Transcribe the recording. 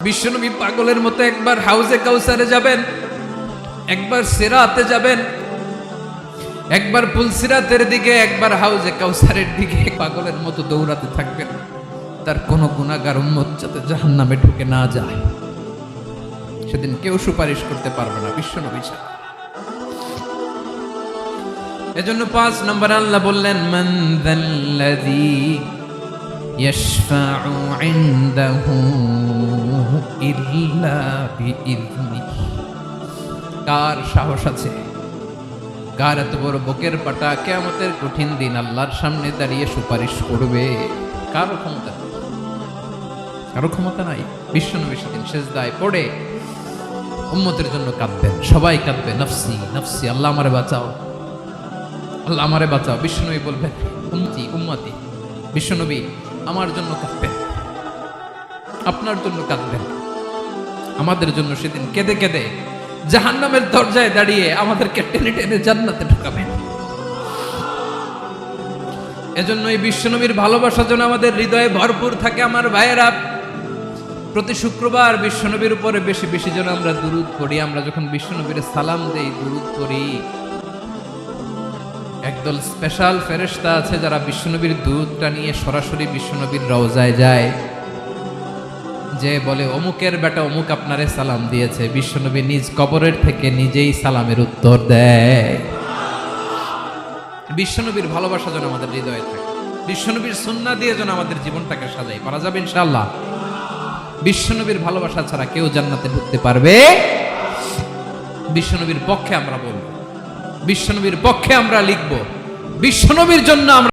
বিশ্বনবী পাগলের মতো একবার হাউজে কাউসারে যাবেন, একবার সিরাতে যাবেন, একবার পুলসিরাতের দিকে, একবার হাউজে কাউসারের দিকে পাগলের মতো দৌড়াতে থাকবেন। তার কোনো গুনাহগার উম্মত যাতে জাহান্নামে ঢুকে না যায়, সেদিন কেউ সুপারিশ করতে পারবে না বিশ্বনবী ছাড়া। এজন্য 5 নম্বর আল্লাহ বললেন, মান যাল্লাযী ইয়াশফাউ ইনদাহু ইল্লা বিইযনিহি। কার সাহস আছে, কার এত বড় বুকের পাটা কিয়ামতের কঠিন দিন আল্লাহর সামনে দাঁড়িয়ে সুপারিশ করবে? কারো ক্ষমতা নেই, কারো ক্ষমতা নাই। বিশ্বনবী সেদিন সেজদায় পড়ে উম্মতের জন্য কাঁদবেন, সবাই কাঁদবে, নফসি নফসি, আল্লাহ আমারে বাঁচাও, আল্লাহ আমারে বাঁচাও। বিশ্বনবী বলবেন, উম্মতি উম্মতি। বিশ্বনবী আমার জন্য কাঁদবেন, আপনার জন্য কাঁদবেন, আমাদের জন্য সেদিন কেঁদে কেঁদে জাহান্নামের দরজায় দাঁড়িয়ে আমাদেরকে টেনে টেনে জান্নাতে ঢুকাবেন। এজন্য এই বিশ্বনবীর ভালোবাসা যেন আমাদের হৃদয়ে ভরপুর থাকে। আমার ভাইয়েরা, প্রতি শুক্রবার বিশ্বনবীর উপরে বেশি বেশি যেন আমরা দুরূদ পড়ি। আমরা যখন বিশ্বনবীর সালাম দেই, দুরূদ পড়ি, একদল স্পেশাল ফেরেশতা আছে যারা বিশ্বনবীর দুধটা নিয়ে সরাসরি বিশ্বনবীর রওজায় যায়, যে বলে অমুকের বেটা অমুক আপনারে সালাম দিয়েছে। বিশ্বনবী নিজ কবরের থেকে নিজেই সালামের উত্তর দেয়। বিশ্বনবীর ভালোবাসা যেন আমাদের হৃদয়ে থাকে, বিশ্বনবীর সুন্নাহ দিয়ে যেন আমাদের জীবনটাকে সাজাই, পারা যাবে ইনশাআল্লাহ। বিশ্বনবীর ভালোবাসা ছাড়া কেউ জান্নাতে ঢুকতে পারবে? বিশ্বনবীর পক্ষে আমরা বলবো, বিশ্বনবীর পক্ষে আমরা লিখবো, বিশ্বনবীর জন্য আমরা